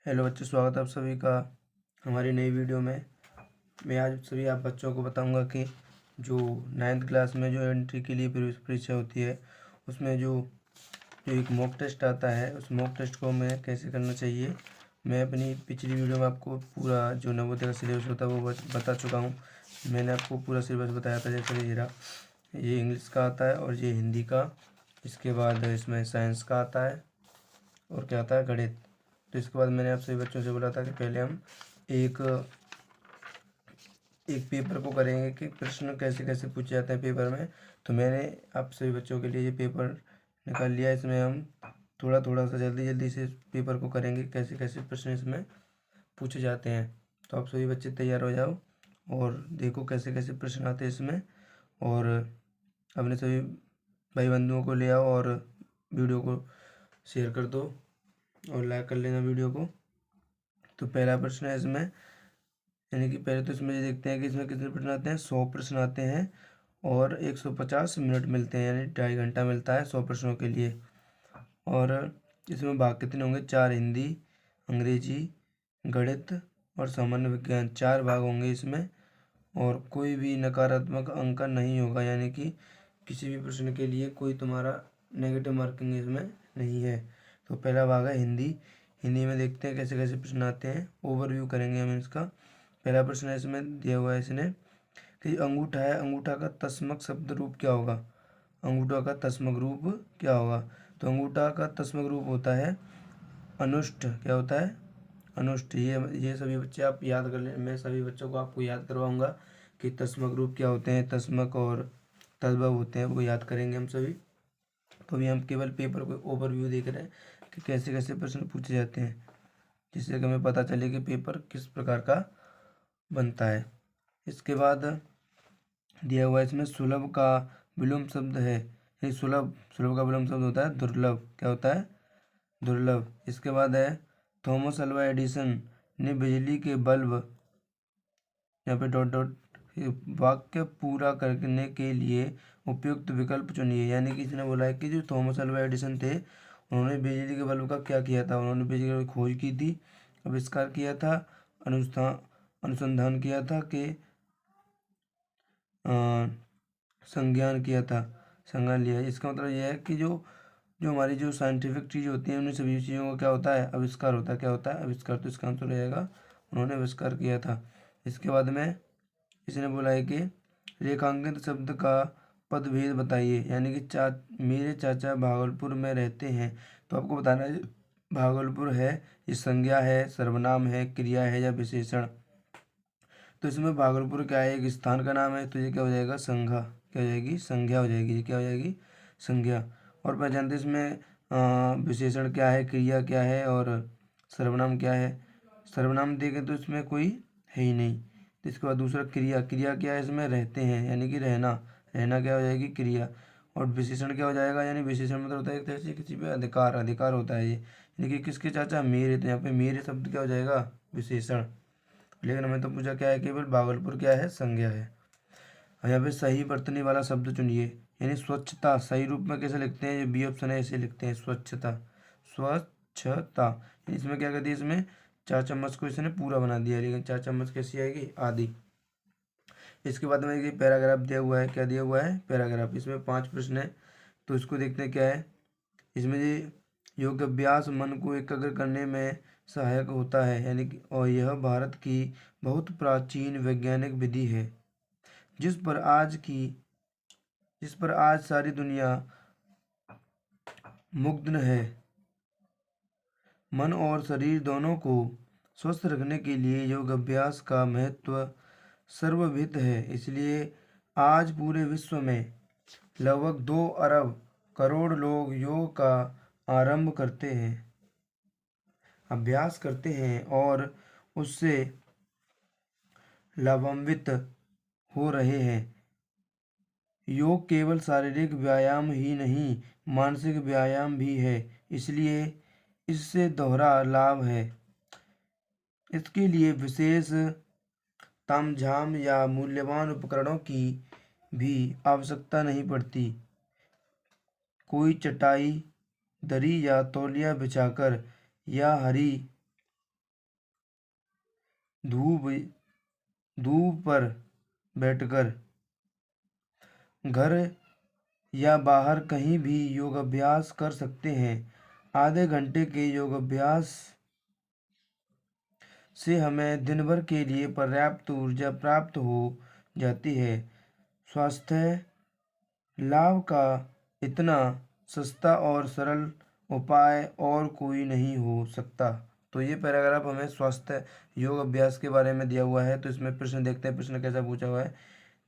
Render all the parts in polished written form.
Hello बच्चों, स्वागत है आप सभी का हमारी नई वीडियो में। मैं आज सभी आप बच्चों को बताऊंगा कि जो 9th क्लास में जो एंट्री के लिए परीक्षा होती है उसमें जो जो एक मॉक टेस्ट आता है उस मॉक टेस्ट को हमें कैसे करना चाहिए। मैं अपनी पिछली वीडियो में आपको पूरा जो नवोदय का सिलेबस होता है वो बता चुका हूँ। मैंने आपको पूरा सिलेबस बताया था, जैसे ये इंग्लिश का आता है और ये हिंदी का, इसके बाद इसमें साइंस का आता है और क्या आता है, गणित। तो इसके बाद मैंने आप सभी बच्चों से बोला था कि पहले हम एक एक पेपर को करेंगे कि प्रश्न कैसे कैसे पूछे जाते हैं पेपर में। तो मैंने आप सभी बच्चों के लिए ये पेपर निकाल लिया। इसमें हम थोड़ा थोड़ा सा जल्दी जल्दी से पेपर को करेंगे, कैसे कैसे प्रश्न इसमें पूछे जाते हैं। तो आप सभी बच्चे तैयार हो जाओ और देखो कैसे कैसे प्रश्न आते हैं इसमें, और अपने सभी भाई बंधुओं को ले आओ और वीडियो को शेयर कर दो और लाइक कर लेना वीडियो को। तो पहला प्रश्न है इसमें, यानी कि पहले तो इसमें ये देखते हैं कि इसमें कितने प्रश्न आते हैं। 100 प्रश्न आते हैं और 150 मिनट मिलते हैं, यानी 2.5 घंटा मिलता है 100 प्रश्नों के लिए। और इसमें भाग कितने होंगे? 4 हिंदी, अंग्रेजी, गणित और सामान्य विज्ञान, 4 भाग होंगे इसमें। और कोई भी नकारात्मक अंक नहीं होगा, यानी कि किसी भी प्रश्न के लिए कोई तुम्हारा नेगेटिव मार्किंग इसमें नहीं है। तो पहला भाग है हिंदी। हिंदी में देखते हैं कैसे कैसे प्रश्न आते हैं, ओवरव्यू करेंगे हम इसका। पहला प्रश्न है इसमें दिया हुआ है इसने कि अंगूठा है, अंगूठा का तस्मक शब्द रूप क्या होगा? अंगूठा का तस्मक रूप क्या होगा? तो अंगूठा का तस्मक रूप होता है अनुष्ठ। क्या होता है? अनुष्ठ। ये सभी बच्चे आप याद कर लें, मैं सभी बच्चों को आपको याद करवाऊंगा कि तस्मक रूप क्या होते हैं, तस्मक और तद्भव होते हैं, वो याद करेंगे हम सभी। तो अभी हम केवल पेपर को ओवरव्यू देख रहे हैं कि कैसे कैसे प्रश्न पूछे जाते हैं, जिससे कि हमें पता चले कि पेपर किस प्रकार का बनता है। इसके बाद दिया हुआ है इसमें सुलभ का विलोम शब्द है। ये सुलभ, सुलभ का विलोम शब्द होता है दुर्लभ। क्या होता है? दुर्लभ। इसके बाद है थॉमस अल्वा एडिसन ने बिजली के बल्ब, यहाँ पे डॉट डॉट, वाक्य पूरा करने के लिए उपयुक्त विकल्प चुनिए। यानी कि इसने बोला है कि जो थॉमस अल्वा एडिसन थे उन्होंने बिजली के बल्ब का क्या किया था? उन्होंने बिजली की खोज की थी, आविष्कार किया था, अनुष्ठान अनुसंधान किया था कि संज्ञान किया था, संज्ञान लिया। इसका मतलब यह है कि जो जो हमारी जो साइंटिफिक चीज़ होती है उन सभी चीज़ों का क्या होता है? आविष्कार होता है। क्या होता है? आविष्कार। तो इसका आंसर रहेगा उन्होंने आविष्कार किया था। इसके बाद में इसने बोला है कि रेखांकित शब्द का पदभेद बताइए। यानी कि मेरे चाचा भागलपुर में रहते हैं। तो आपको बताना है भागलपुर है, ये संज्ञा है, सर्वनाम है, क्रिया है या विशेषण। तो इसमें भागलपुर क्या है? एक स्थान का नाम है, तो ये क्या हो जाएगा? संज्ञा। क्या हो जाएगी? संज्ञा हो जाएगी। ये क्या हो जाएगी? संज्ञा। और पहचानते इसमें विशेषण क्या है, क्रिया क्या है और सर्वनाम क्या है। सर्वनाम देखें तो इसमें कोई है ही नहीं। तो इसके बाद दूसरा क्रिया, क्रिया क्या है? इसमें रहते हैं, यानी कि रहना, रहना क्या हो जाएगी? क्रिया। और विशेषण क्या हो जाएगा? यानी विशेषण मतलब होता है एक तरह से किसी पे अधिकार, अधिकार होता है ये। यानी कि किसके चाचा? मेरे। तो यहाँ पे मेरे शब्द क्या हो जाएगा? विशेषण। लेकिन हमें तो पूछा क्या है? केवल भागलपुर क्या है? संज्ञा है। और यहाँ पे सही वर्तनी वाला शब्द चुनिए। यानी स्वच्छता सही रूप में कैसे लिखते हैं? ये बी ऑप्शन है, ऐसे लिखते हैं स्वच्छता, स्वच्छता। इसमें क्या कहती है? इसमें 4 चम्मच को इसने पूरा बना दिया, लेकिन 4 चम्मच कैसी आएगी? आधी। इसके बाद में ये पैराग्राफ दिया हुआ है। क्या दिया हुआ है? पैराग्राफ। इसमें 5 प्रश्न है, तो इसको देखते हैं क्या है इसमें। ये योग अभ्यास मन को एकाग्र करने में सहायक होता है, यानी कि और यह भारत की बहुत प्राचीन वैज्ञानिक विधि है जिस पर आज की जिस पर आज सारी दुनिया मुग्ध है। मन और शरीर दोनों को स्वस्थ रखने के लिए योग अभ्यास का महत्व सर्वविदित है। इसलिए आज पूरे विश्व में लगभग 2 अरब करोड़ लोग योग का आरंभ करते हैं, अभ्यास करते हैं और उससे लाभान्वित हो रहे हैं। योग केवल शारीरिक व्यायाम ही नहीं, मानसिक व्यायाम भी है, इसलिए इससे दोहरा लाभ है। इसके लिए विशेष तामझाम या मूल्यवान उपकरणों की भी आवश्यकता नहीं पड़ती। कोई चटाई, दरी या तौलिया बिछाकर या हरी धूप धूप पर बैठकर, घर या बाहर कहीं भी योग अभ्यास कर सकते हैं। आधे घंटे के योग अभ्यास से हमें दिन भर के लिए पर्याप्त ऊर्जा प्राप्त हो जाती है। स्वास्थ्य लाभ का इतना सस्ता और सरल उपाय और कोई नहीं हो सकता। तो ये पैराग्राफ हमें स्वास्थ्य योग अभ्यास के बारे में दिया हुआ है। तो इसमें प्रश्न देखते हैं, प्रश्न कैसा पूछा हुआ है।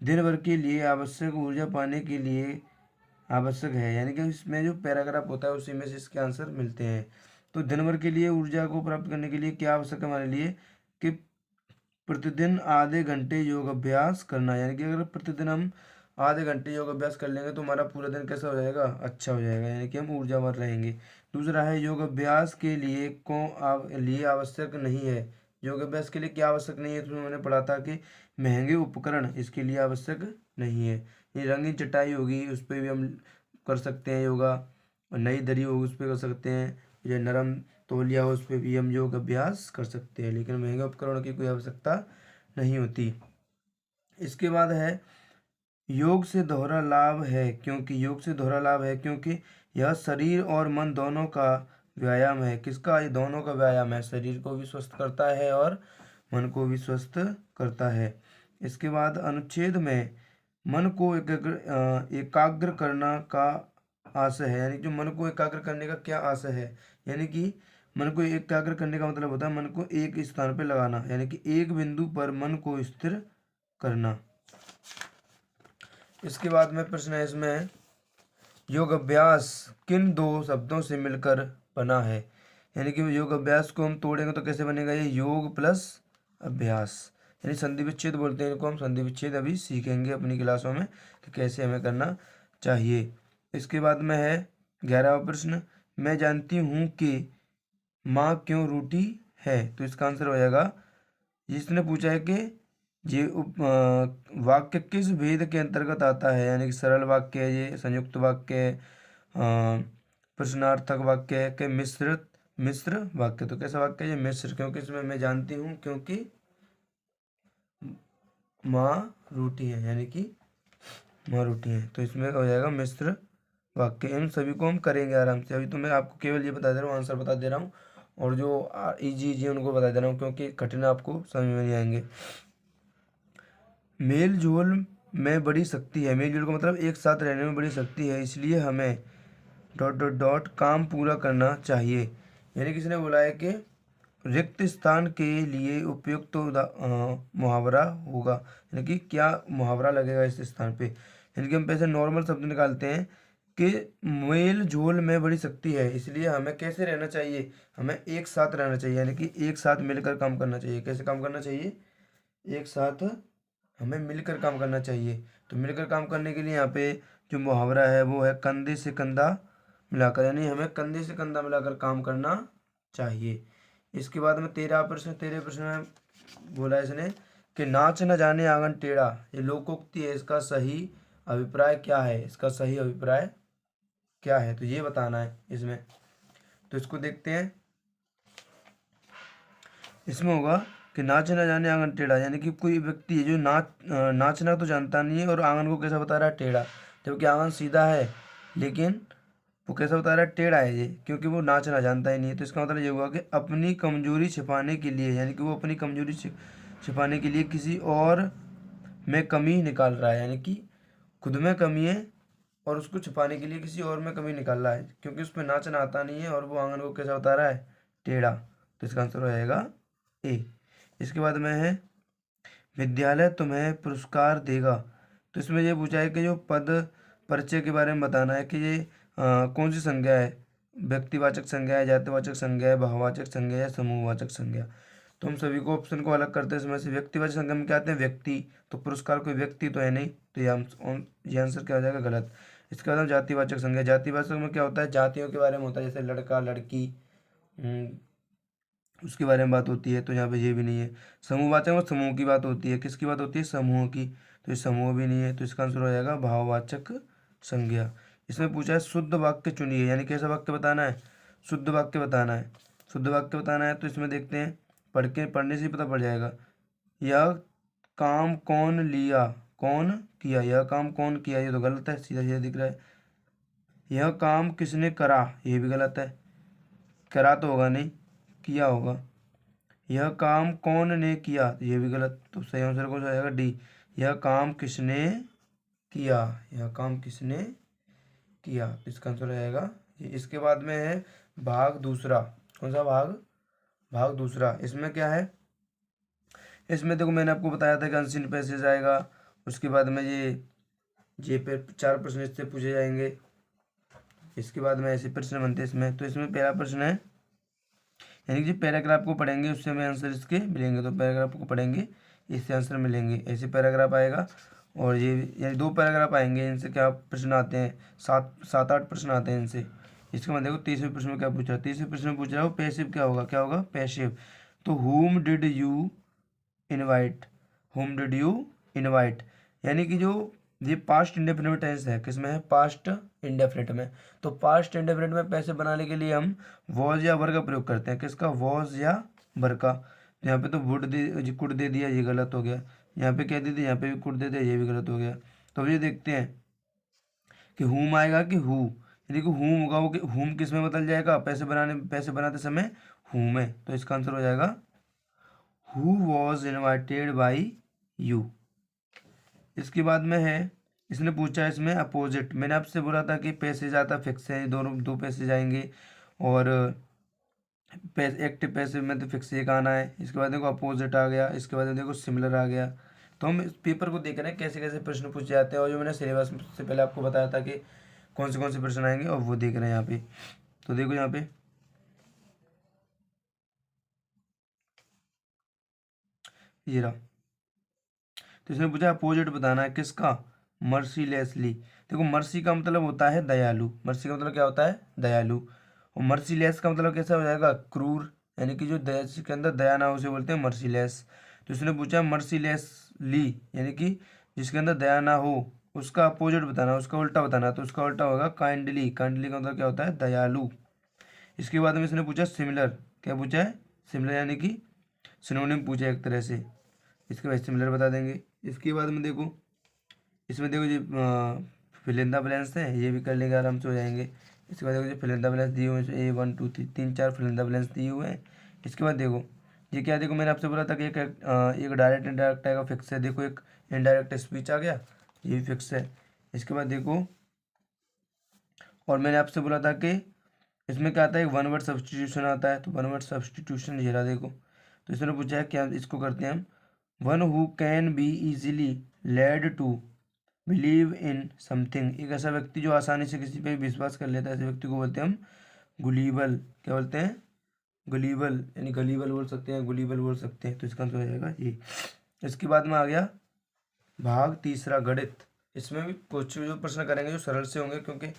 दिन भर के लिए आवश्यक ऊर्जा पाने के लिए आवश्यक है, यानी कि इसमें जो पैराग्राफ होता है उसी में से इसके आंसर मिलते हैं। तो दिन भर के लिए ऊर्जा को प्राप्त करने के लिए क्या आवश्यक है हमारे लिए कि प्रतिदिन आधे घंटे योग अभ्यास करना, यानी कि अगर प्रतिदिन हम आधे घंटे योग अभ्यास कर लेंगे तो हमारा पूरा दिन कैसा हो जाएगा, अच्छा हो जाएगा, यानी कि हम ऊर्जावान रहेंगे। दूसरा है योग अभ्यास के लिए लिए आवश्यक नहीं है। योग अभ्यास के लिए क्या आवश्यक नहीं है, इसमें मैंने पढ़ा था कि महंगे उपकरण इसके लिए आवश्यक नहीं है। ये रंगीन चटाई होगी उस पर भी हम कर सकते हैं योगा, और नई दरी होगी उस पर कर सकते हैं, या नरम तौलिया हो उस पर भी हम योग अभ्यास कर सकते हैं, लेकिन महंगे उपकरणों की कोई आवश्यकता नहीं होती। इसके बाद है योग से दोहरा लाभ है, क्योंकि योग से दोहरा लाभ है क्योंकि यह शरीर और मन दोनों का व्यायाम है। किसका, ये दोनों का व्यायाम है, शरीर को भी स्वस्थ करता है और मन को भी स्वस्थ करता है। इसके बाद अनुच्छेद में मन को एकाग्र करना का आशय है, यानी जो मन को एकाग्र करने का क्या आशय है, यानी कि मन को एकाग्र करने का मतलब होता है मन को एक स्थान पर लगाना, यानी कि एक बिंदु पर मन को स्थिर करना। इसके बाद में प्रश्न है इसमें योग अभ्यास किन दो शब्दों से मिलकर बना है, यानी कि योग अभ्यास को हम तोड़ेंगे तो कैसे बनेगा, ये योग प्लस अभ्यास, यानी संधि विच्छेद बोलते हैं इनको। हम संधि विच्छेद अभी सीखेंगे अपनी क्लासों में कि कैसे हमें करना चाहिए। इसके बाद में है 11वां प्रश्न, मैं जानती हूँ कि माँ क्यों रूठी है। तो इसका आंसर हो जाएगा, जिसने पूछा है कि ये वाक्य किस भेद के अंतर्गत आता है, यानी कि सरल वाक्य है, ये संयुक्त वाक्य है, प्रश्नार्थक वाक्य है कि मिश्र वाक्य। तो कैसा वाक्य है ये, मिश्र, क्योंकि इसमें मैं जानती हूँ क्योंकि माँ रूठी है, यानी कि माँ रूठी है, तो इसमें हो जाएगा मिश्र वाक्य। इन सभी को हम करेंगे आराम से। अभी तो मैं आपको केवल ये बता दे रहा हूँ, आंसर बता दे रहा हूँ, और जो इजी उनको बता दे रहा हूँ, क्योंकि कठिन आपको समझ में नहीं आएंगे। मेल जोल में बड़ी शक्ति है, मेल जोल का मतलब एक साथ रहने में बड़ी शक्ति है, इसलिए हमें ... काम पूरा करना चाहिए, यानी किसी ने बोला है कि रिक्त स्थान के लिए उपयुक्त तो मुहावरा होगा, यानी कि क्या मुहावरा लगेगा इस स्थान पे, यानी कि हम पैसे नॉर्मल शब्द निकालते हैं कि मेल झोल में बड़ी शक्ति है, इसलिए हमें कैसे रहना चाहिए, हमें एक साथ रहना चाहिए, यानी कि एक साथ मिलकर काम करना चाहिए। कैसे काम करना चाहिए, एक साथ हमें मिलकर काम करना चाहिए। तो मिलकर काम करने के लिए यहाँ पे जो मुहावरा है वो है कंधे से कंधा मिलाकर, यानी हमें कंधे से कंधा मिलाकर काम करना चाहिए। इसके बाद में 13 प्रश्न में बोला इसने कि नाच न जाने आंगन टेढ़ा, ये लोकोक्ति है, इसका सही अभिप्राय क्या है, इसका सही अभिप्राय क्या है, तो ये बताना है इसमें। तो इसको देखते हैं, इसमें होगा कि नाच न जाने आंगन टेढ़ा, यानी कि कोई व्यक्ति है जो नाचना तो जानता नहीं है और आंगन को कैसा बता रहा है, टेढ़ा, जबकि आंगन सीधा है, लेकिन वो कैसा बता रहा है, टेढ़ा है ये, क्योंकि वो नाचना जानता ही नहीं है। तो इसका मतलब ये हुआ कि अपनी कमजोरी छिपाने के लिए, यानी कि वो अपनी कमजोरी छिपाने के लिए किसी और में कमी निकाल रहा है, यानी कि खुद में कमी है और उसको छिपाने के लिए किसी और में कमी निकाल रहा है, क्योंकि उसमें नाचना आता नहीं है और वो आंगन को कैसा बता रहा है, टेढ़ा। तो इसका आंसर हो जाएगा ए। इसके बाद में है विद्यालय तुम्हें पुरस्कार देगा। तो इसमें ये पूछा है कि जो पद परिचय के बारे में बताना है कि ये कौन सी संज्ञा है, व्यक्तिवाचक संज्ञा है, जातिवाचक संज्ञा है, भाववाचक संज्ञा है, समूहवाचक संज्ञा। तो हम सभी को ऑप्शन को अलग करते हैं इसमें से। व्यक्तिवाचक संज्ञा में क्या आते हैं, व्यक्ति, तो पुरस्कार कोई व्यक्ति तो है नहीं, तो ये आंसर क्या हो जाएगा, गलत। इसके बाद हम जातिवाचक संज्ञा, जातिवाचक में क्या होता है, जातियों के बारे में होता है, जैसे लड़का लड़की, उसके बारे में बात होती है, तो यहाँ पे ये भी नहीं है। समूहवाचक में समूह की बात होती है, किसकी बात होती है, समूह की, तो ये समूह भी नहीं है, तो इसका आंसर हो जाएगा भाववाचक संज्ञा। इसमें पूछा है शुद्ध वाक्य चुनिए, यानी कैसा वाक्य बताना है, शुद्ध वाक्य बताना है, शुद्ध वाक्य बताना है। तो इसमें देखते हैं पढ़ने से ही पता पड़ जाएगा। यह काम कौन लिया, कौन किया, यह काम कौन किया, ये तो गलत है, सीधा सीधा दिख रहा है। यह काम किसने करा, ये भी गलत है, करा तो होगा नहीं, किया होगा। यह काम कौन ने किया, ये भी गलत, तो सही आंसर कौन सा आएगा, डी। यह काम किसने किया, यह काम किसने किया, इसका आंसर आएगा ये। इसके बाद में है भाग दूसरा। कौन सा भाग, भाग दूसरा। इसमें क्या है, इसमें देखो मैंने आपको बताया था कि अनसीन पैसेज आएगा, उसके बाद में ये पे 4 प्रश्न इससे पूछे जाएंगे। इसके बाद में ऐसे प्रश्न बनते हैं इसमें। तो इसमें पहला प्रश्न है, यानी कि पैराग्राफ को पढ़ेंगे उससे हमें आंसर इसके मिलेंगे, तो पैराग्राफ को पढ़ेंगे इससे आंसर मिलेंगे, ऐसे पैराग्राफ आएगा। और ये यानी 2 पैराग्राफ आएंगे, इनसे क्या प्रश्न आते हैं, 7-8 प्रश्न आते हैं इनसे। इसके बाद देखो 30वें प्रश्न में क्या पूछ रहा है, 30वें प्रश्न में पूछ रहा है पैसिव क्या होगा, क्या होगा, पैसिव। तो whom did you invite, whom did you invite, यानी कि जो ये पास्ट इंडेफिनिट टेंस है, किसमें है, पास्ट इंडेफिनिट में। तो पास्ट इंडेफिनिट में पैसे बनाने के लिए हम वॉज या वर का प्रयोग करते हैं, किसका, वॉज या वर का। यहाँ पे तो कुड दे दिया, ये गलत हो गया। यहाँ पे क्या दे दिया, यहाँ पे भी कुड दे दिया, ये भी गलत हो गया। तो अब ये देखते हैं कि हुम आएगा कि हु, यदि कि हुम होगा वो, हुम किस में बदल जाएगा, पैसे बनाते समय हु में। तो इसका आंसर हो जाएगा who was invited by you. इसके बाद में है, इसने पूछा इसमें अपोजिट। मैंने आपसे बोला था कि पैसेज आता फिक्स है, दोनों 2 पैसेज आएंगे, और एक्टिव पैसिव में तो फिक्स एक आना है। इसके बाद देखो अपोजिट आ गया, इसके बाद देखो सिमिलर आ गया। तो हम इस पेपर को देख रहे हैं कैसे कैसे प्रश्न पूछे जाते हैं, और जो मैंने सिलेबस से पहले आपको बताया था कि कौन से प्रश्न आएंगे, और वो देख रहे हैं यहाँ पे। तो देखो यहाँ पे ये रहा, तो इसने पूछा अपोजिट बताना है, किसका, मर्सीलेसली। देखो मर्सी का मतलब होता है दयालु, मर्सी का मतलब क्या होता है, दयालु। और मर्सीलेस का मतलब कैसा हो जाएगा, क्रूर, यानी कि जो दया, जिसके अंदर दया ना हो उसे बोलते हैं मर्सीलेस। तो इसने पूछा मर्सीलेसली, यानी कि जिसके अंदर दया ना हो उसका अपोजिट बताना, उसका उल्टा बताना। तो उसका उल्टा होगा काइंडली, काइंडली का मतलब क्या होता है, दयालु। इसके बाद में इसने पूछा सिमिलर, क्या पूछा है, सिमिलर, यानी कि सिनोनिम पूछा एक तरह से, इसके बाद सिमिलर बता देंगे। इसके बाद में देखो, इसमें देखो जी फिल इन द ब्लैंक्स है, ये भी कर लेंगे, आराम से हो जाएंगे। इसके बाद देखो जी फिल इन द ब्लैंक्स दिए हुए हैं, ए 1 2 3 4 फिल इन द ब्लैंक्स दिए हुए हैं। इसके बाद देखो ये क्या, देखो मैंने आपसे बोला था कि एक डायरेक्ट इनडायरेक्ट आएगा, फिक्स है। देखो एक इनडायरेक्ट स्पीच आ गया, ये भी फिक्स है। इसके बाद देखो, और मैंने आपसे बोला था कि इसमें क्या आता है, एक वन वर्ड सब्सटीट्यूशन आता है। तो वन वर्ड सब्सटीट्यूशन ये रहा देखो। तो इसने पूछा है क्या, इसको करते हैं हम, one who can be easily led to believe in something, एक ऐसा व्यक्ति जो आसानी से किसी पे विश्वास कर लेता है, ऐसे व्यक्ति को बोलते हैं हम गुलीबल। क्या बोलते हैं, गुलीबल, यानी गलीबल बोल सकते हैं, गुलीबल बोल सकते हैं। तो इसका आंसर हो जाएगा ये। इसके बाद में आ गया भाग तीसरा, गणित। इसमें भी कुछ जो प्रश्न करेंगे जो सरल से होंगे, क्योंकि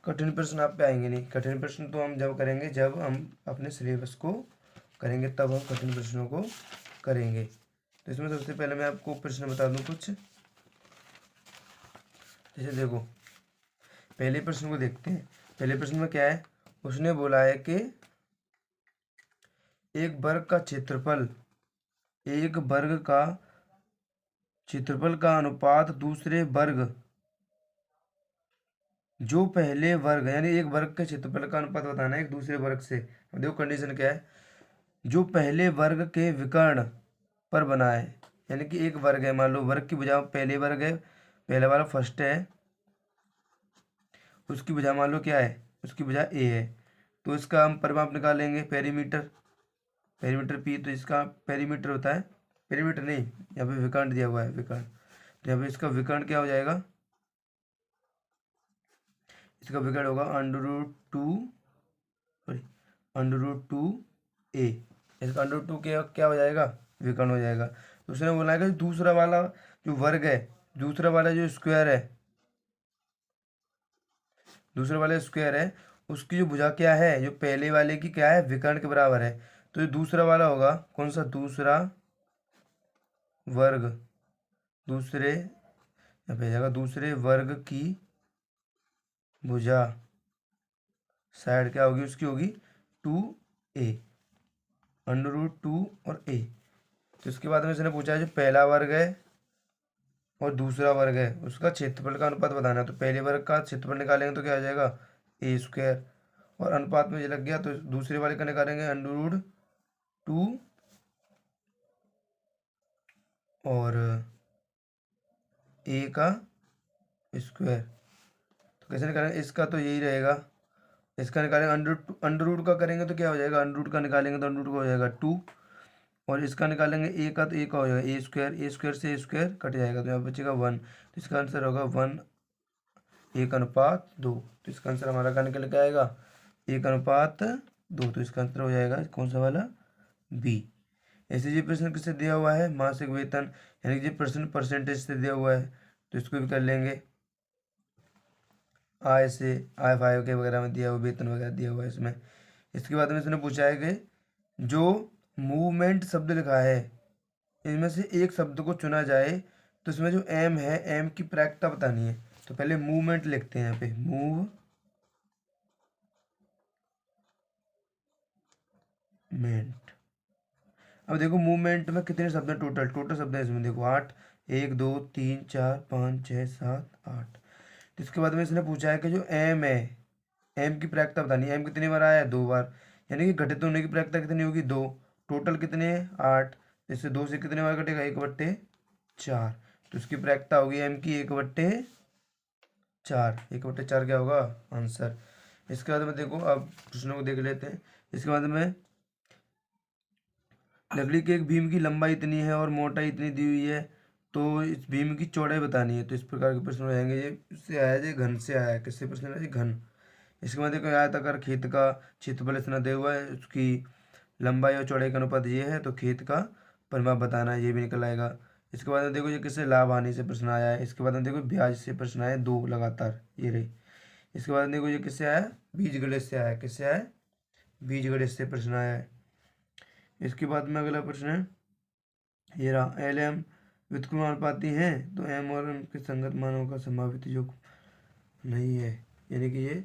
कठिन प्रश्न आप पे आएंगे नहीं। कठिन प्रश्न तो हम जब करेंगे जब हम अपने सिलेबस को करेंगे, तब हम कठिन प्रश्नों को करेंगे। तो इसमें सबसे पहले मैं आपको प्रश्न बता दूं कुछ, जैसे देखो पहले प्रश्न को देखते हैं। पहले प्रश्न में क्या है, उसने बोला है कि एक वर्ग का क्षेत्रफल का अनुपात दूसरे वर्ग, जो पहले वर्ग, यानी एक वर्ग के क्षेत्रफल का अनुपात बताना है एक दूसरे वर्ग से। अब देखो कंडीशन क्या है, जो पहले वर्ग के विकर्ण पर बना है, यानी कि एक वर्ग है, मान लो वर्ग की भुजा पहले वर्ग है, पहला वाला फर्स्ट है, उसकी भुजा मान लो क्या है, उसकी भुजा ए है। तो इसका हम परिमाप निकालेंगे, पेरीमीटर पी। तो इसका पेरीमीटर होता है, पेरीमीटर नहीं, यहाँ पे विकर्ण दिया हुआ है, विकर्ण। तो यहाँ पे इसका विकर्ण क्या हो जाएगा, इसका विकर्ण होगा √2 ए। इसका √2 क्या हो जाएगा, विकर्ण हो जाएगा। तो उसने बोला है कि दूसरा वाला जो वर्ग है, दूसरा वाला जो स्क्वायर है, दूसरे वाले स्क्वायर है, उसकी जो भुजा क्या है, जो पहले वाले की क्या है, विकर्ण के बराबर है। तो ये दूसरा वाला होगा कौन सा, दूसरा वर्ग, दूसरे यहाँ पे जाएगा दूसरे वर्ग की भुजा, साइड क्या होगी उसकी, होगी 2a। √2 और a। तो इसके बाद में इसने पूछा है जो पहला वर्ग है और दूसरा वर्ग है उसका क्षेत्रफल का अनुपात बताना है। तो पहले वर्ग का क्षेत्रफल निकालेंगे तो क्या आ जाएगा a², और अनुपात में ये लग गया तो दूसरे वाले का निकालेंगे √2 और a का स्क्वायर। तो कैसे निकालेंगे, इसका तो यही रहेगा, इसका निकालेंगे अंडर रूट का करेंगे तो क्या हो जाएगा, अंडर रूट का निकालेंगे तो अंडर रूट का हो जाएगा 2, और इसका निकालेंगे a का तो a का हो जाएगा a² से a² कट जाएगा तो यहाँ बचेगा 1। तो इसका आंसर होगा 1:2। तो इसका आंसर हमारा क्या निकल के आएगा 1:2। तो इसका आंसर हो जाएगा कौन सा वाला, बी। ऐसे ये प्रश्न किससे दिया हुआ है, मासिक वेतन, यानी कि ये प्रश्न परसेंटेज से दिया हुआ है तो इसको भी कर लेंगे। आय से, आय फाइव के वगैरह में दिया हुआ, वेतन वगैरह दिया हुआ है इसमें। इसके बाद में इसने पूछा है कि जो मूवमेंट शब्द लिखा है इनमें से एक शब्द को चुना जाए तो इसमें जो एम है, एम की प्रायिकता बतानी है। तो पहले मूवमेंट लिखते हैं यहाँ पे, मूवमेंट। अब देखो मूवमेंट में कितने शब्द हैं, टोटल शब्द है इसमें देखो 8, 1 2 3 4 5 6 7 8। तो इसके बाद में इसने पूछा है कि जो एम है, एम की प्रायिकता बतानी है। एम कितनी बार आया है, 2 बार, यानी कि घटित होने की प्रायिकता कितनी होगी 2। टोटल कितने हैं 8, इससे 2 से कितने बार घटेगा 1/4। तो इसकी प्रायिकता होगी एम की 1/4। 1/4 क्या होगा आंसर। इसके बाद में देखो अब प्रश्नों को देख लेते हैं। इसके बाद में लकड़ी के एक भीम की लंबाई इतनी है और मोटाई इतनी दी हुई है, तो इस भीम की चौड़ाई बतानी है। तो इस प्रकार के प्रश्न हो जाएंगे। ये इससे आया है, घन से आया है। किससे प्रश्न है जी, घन। इसके बाद देखो आयताकार खेत का क्षेत्रफल इतना दिया हुआ है, उसकी लंबाई और चौड़ाई का अनुपात ये है, तो खेत का परिमाप बताना है, ये भी निकल आएगा। इसके बाद में देखो ये किससे, लाभ हानि से प्रश्न आया है। इसके बाद में देखो ब्याज से प्रश्न आए 2 लगातार, ये रही। इसके बाद देखो ये किससे आया, बीज गणित से आया। किससे आया, बीज गणित से प्रश्न आया है। इसके बाद में अगला प्रश्न है, ये रहा, एल एम व्युत्क्रमानुपाती हैं तो एम और एम के संगत मानों का संभावित योग नहीं है, यानी कि ये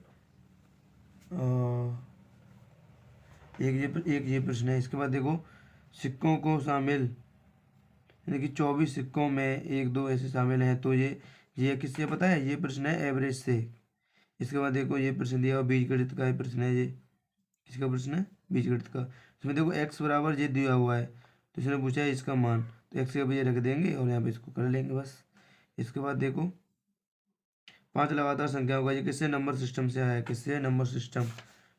एक ये प्रश्न है। इसके बाद देखो सिक्कों को शामिल, यानी कि 24 सिक्कों में 1 2 ऐसे शामिल हैं, तो ये किससे पता है, ये प्रश्न है एवरेज से। इसके बाद देखो ये प्रश्न दिया हुआ बीजगणित का, ये प्रश्न है, ये किसका प्रश्न है, बीजगणित का। इसमें देखो x बराबर ये दिया हुआ है, तो इसने पूछा है इसका मान, तो x के बजाय रख देंगे और यहाँ पे इसको कर लेंगे बस। इसके बाद देखो 5 लगातार संख्याओं का, ये किससे, नंबर सिस्टम से आया है। किससे, नंबर सिस्टम,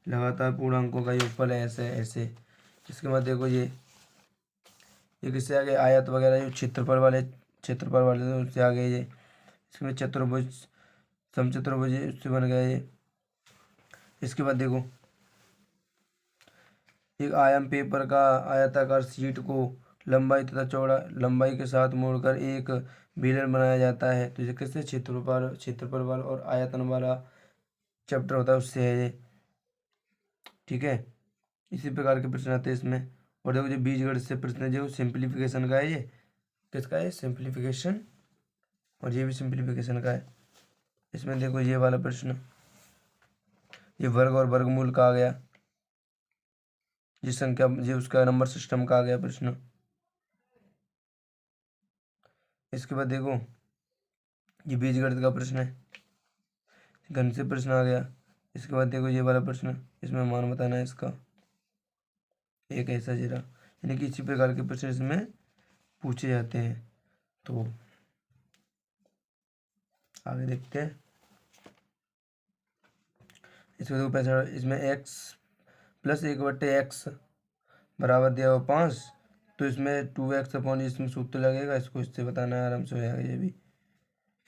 लगातार पूर्णांकों का योगफल है, ऐसे ऐसे। इसके बाद देखो ये किससे आ गए, आयत वगैरह जो क्षेत्रफल वाले थे उससे आ गए ये। इसमें चतुर्भुज, समचतुर्भुज उससे बन गया ये। इसके बाद देखो एक आयम पेपर का आयताकार शीट को लंबाई तथा चौड़ा लंबाई के साथ मोड़कर एक बेलन बनाया जाता है, तो ये किससे, क्षेत्रफल वाला और आयतन वाला चैप्टर होता है उससे है ये। ठीक है, इसी प्रकार के प्रश्न आते हैं इसमें। और देखो जो बीजगणित से प्रश्न है जो सिंप्लीफिकेशन का है, ये किसका है, सिंप्लीफिकेशन, और ये भी सिंप्लीफिकेशन का है। इसमें देखो ये वाला प्रश्न, ये वर्ग और वर्गमूल का आ गया, जिस संख्या ये उसका नंबर सिस्टम का आ गया प्रश्न। इसके बाद देखो ये बीजगणित का प्रश्न है, घन से प्रश्न आ गया। इसके बाद देखो ये वाला प्रश्न, इसमें मान बताना है इसका, एक ऐसा जीरा, यानी कि इसी प्रकार के प्रश्न इसमें पूछे जाते हैं। तो आगे देखते हैं। इसमें देखो पैसा, इसमें x + 1/x बराबर दिया हुआ 5, तो इसमें 2x/, इसमें सूत्र लगेगा, इसको इससे बताना है, आराम से हो जाएगा ये भी।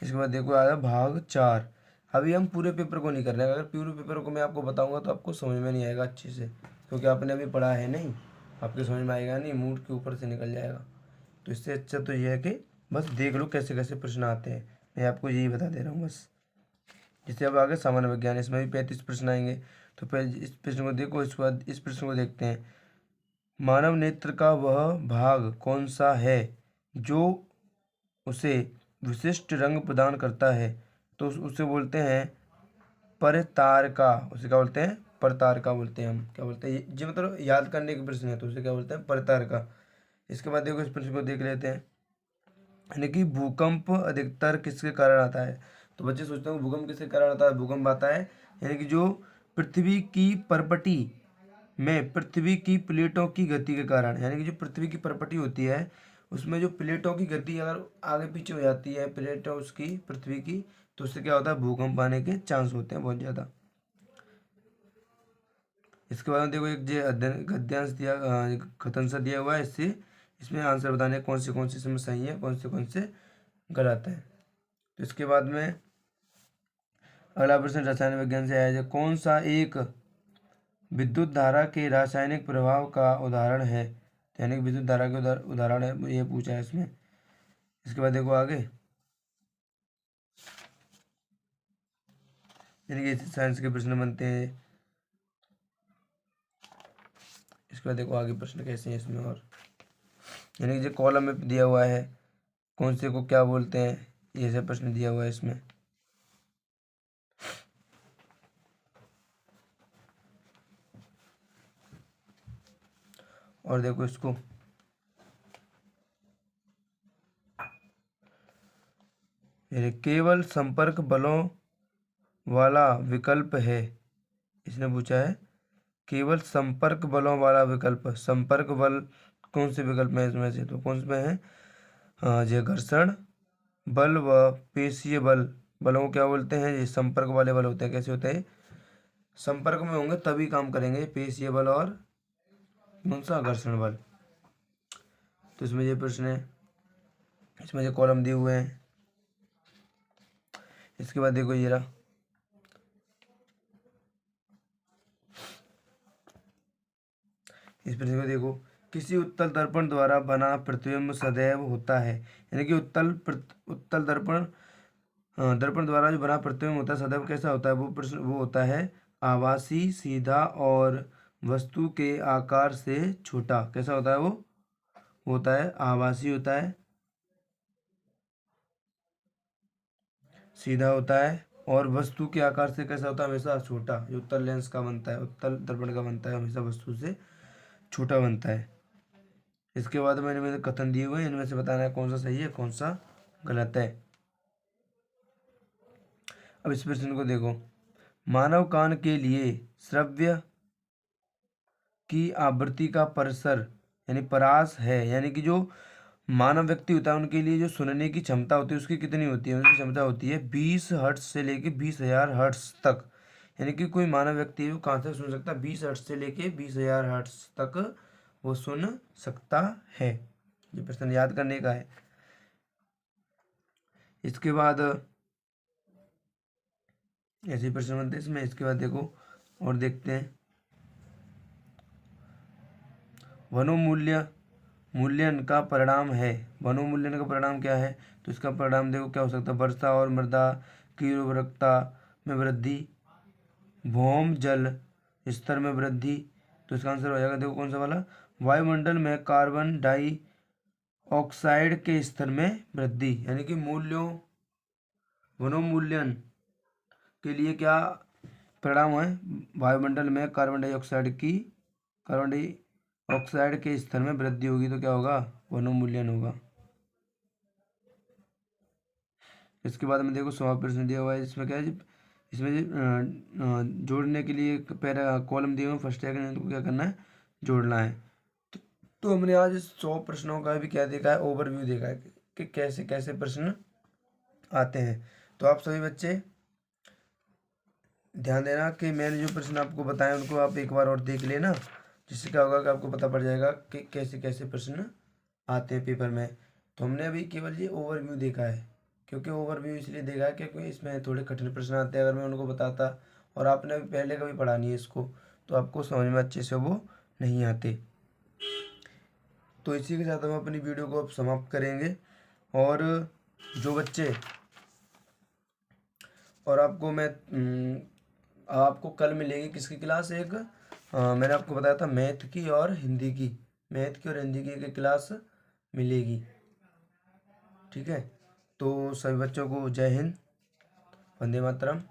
इसके बाद देखो आया भाग 4। अभी हम पूरे पेपर को नहीं कर रहे हैं, अगर पूरे पेपर को मैं आपको बताऊंगा तो आपको समझ में नहीं आएगा अच्छे से, क्योंकि आपने अभी पढ़ा है नहीं, आपके समझ में आएगा नहीं, मूड के ऊपर से निकल जाएगा। तो इससे अच्छा तो ये है कि बस देख लो कैसे कैसे प्रश्न आते हैं, मैं आपको यही बता दे रहा हूँ बस। जैसे अब आगे सामान्य विज्ञान, इसमें भी 35 प्रश्न आएंगे। तो पहले इस प्रश्न को देखो, इसके बाद इस प्रश्न को देखते हैं। मानव नेत्र का वह भाग कौन सा है जो उसे विशिष्ट रंग प्रदान करता है, तो उसे बोलते हैं परतारका। उसे क्या बोलते हैं, प्रतार का बोलते हैं हम, क्या बोलते हैं जी, मतलब याद करने के प्रश्न है तो उसे क्या बोलते हैं, प्रतार का। इसके बाद देखो इस प्रश्न को देख लेते हैं, यानी कि भूकंप अधिकतर किसके कारण आता है। तो बच्चे सोचते हैं भूकंप किसके कारण आता है। भूकंप आता है यानी कि जो पृथ्वी की परपटी में पृथ्वी की प्लेटों की गति के कारण, यानी कि जो पृथ्वी की परपटी होती है उसमें जो प्लेटों की गति अगर आगे पीछे हो जाती है, प्लेटों उसकी पृथ्वी की, तो उससे क्या होता है, भूकंप आने के चांस होते हैं बहुत ज़्यादा। इसके बाद में देखो एक जो अध्ययन गद्यांश दिया, कथन सा दिया हुआ है, इससे इसमें आंसर बताने कौन सी इसमें सही है, कौन से गलत है। तो इसके बाद में अगला प्रश्न रसायन विज्ञान से आया है, कौन सा एक विद्युत धारा के रासायनिक प्रभाव का उदाहरण है। यानी कि विद्युत धारा के उदाहरण है, ये पूछा है इसमें। इसके बाद देखो आगे, यानी कि साइंस के प्रश्न बनते हैं। इसके बाद देखो आगे प्रश्न कैसे हैं इसमें, और यानी कि जो कॉलम में दिया हुआ है कौन से को क्या बोलते हैं, ये सब प्रश्न दिया हुआ है इसमें। और देखो इसको, केवल संपर्क बलों वाला विकल्प है, इसने पूछा है केवल संपर्क बलों वाला विकल्प। संपर्क बल कौन से विकल्प में इसमें से, तो कौन से में है, जो घर्षण बल व पेशीय बल, बलों को क्या बोलते हैं, ये संपर्क वाले बल होते हैं। कैसे होते हैं, संपर्क में होंगे तभी काम करेंगे, पेशीय बल और कौन सा, घर्षण बल। तो इसमें ये प्रश्न है, इसमें ये कॉलम दिए हुए हैं। इसके बाद देखो ये रहा, इस प्रश्न को देखो, किसी उत्तल दर्पण द्वारा बना प्रतिबिंब सदैव होता है। यानी कि उत्तल दर्पण दर्पण द्वारा जो बना प्रतिबिंब होता है सदैव कैसा होता है, वो प्रश्न वो होता है आभासी, सीधा और वस्तु के आकार से छोटा। कैसा होता है वो होता है आभासी होता है, सीधा होता है, और वस्तु के आकार से कैसा होता है, हमेशा छोटा। जो उत्तल लेंस का बनता है, उत्तल दर्पण का बनता है, हमेशा वस्तु से छोटा बनता है। इसके बाद मैंने कथन दिए हुए हैं, इनमें से बताना है कौन सा सही है कौन सा गलत है। अब इस प्रश्न को देखो, मानव कान के लिए श्रव्य की आवृत्ति का परिसर यानी परास है। यानी कि जो मानव व्यक्ति होता है उनके लिए जो सुनने की क्षमता होती है उसकी कितनी होती है, उसकी क्षमता होती है 20 हर्ट्ज से लेके 20,000 हर्ट्ज तक। यानी कि कोई मानव व्यक्ति है वो कहाँ तक सुन सकता है, 20 हर्ट्ज से लेके 20,000 हर्ट्ज तक वो सुन सकता है। ये प्रश्न याद करने का है। इसके बाद ऐसे प्रश्न बनते हैं इसमें। इसके बाद देखो और देखते हैं, वनोन्मूलन का परिणाम है। वनोन्मूलन का परिणाम क्या है, तो इसका परिणाम देखो क्या हो सकता है, वर्षा और मृदा की उर्वरकता में वृद्धि, भौम जल स्तर में वृद्धि। तो इसका आंसर हो जाएगा देखो कौन सा वाला, वायुमंडल में कार्बन डाइऑक्साइड के स्तर में वृद्धि। यानी कि वनोन्मूलन के लिए क्या परिणाम है, वायुमंडल में कार्बन डाइऑक्साइड के स्तर में वृद्धि होगी, तो क्या होगा, वनोन्मूलन होगा। इसके बाद में देखो 100 प्रश्न दिया हुआ है, इसमें क्या है, इसमें जोड़ने के लिए पैरा कॉलम दिए हुए, फर्स्ट सेकंड को क्या करना है, जोड़ना है। तो हमने आज 100 प्रश्नों का भी क्या देखा है, ओवरव्यू देखा है कि कैसे कैसे प्रश्न आते हैं। तो आप सभी बच्चे ध्यान देना कि मैंने जो प्रश्न आपको बताए उनको आप एक बार और देख लेना, जिससे क्या होगा कि आपको पता पड़ जाएगा कि कैसे कैसे प्रश्न आते हैं पेपर में। तो हमने अभी केवल ये ओवरव्यू देखा है, क्योंकि ओवरव्यू इसलिए देखा है क्योंकि इसमें थोड़े कठिन प्रश्न आते हैं। अगर मैं उनको बताता और आपने अभी पहले कभी पढ़ा नहीं है इसको, तो आपको समझ में अच्छे से वो नहीं आते। तो इसी के साथ हम अपनी वीडियो को अब समाप्त करेंगे। और जो बच्चे, और आपको मैं आपको कल मिलेगी किसकी क्लास, एक मैंने आपको बताया था मैथ की और हिंदी की, एक क्लास मिलेगी। ठीक है, तो सभी बच्चों को जय हिंद, वंदे मातरम।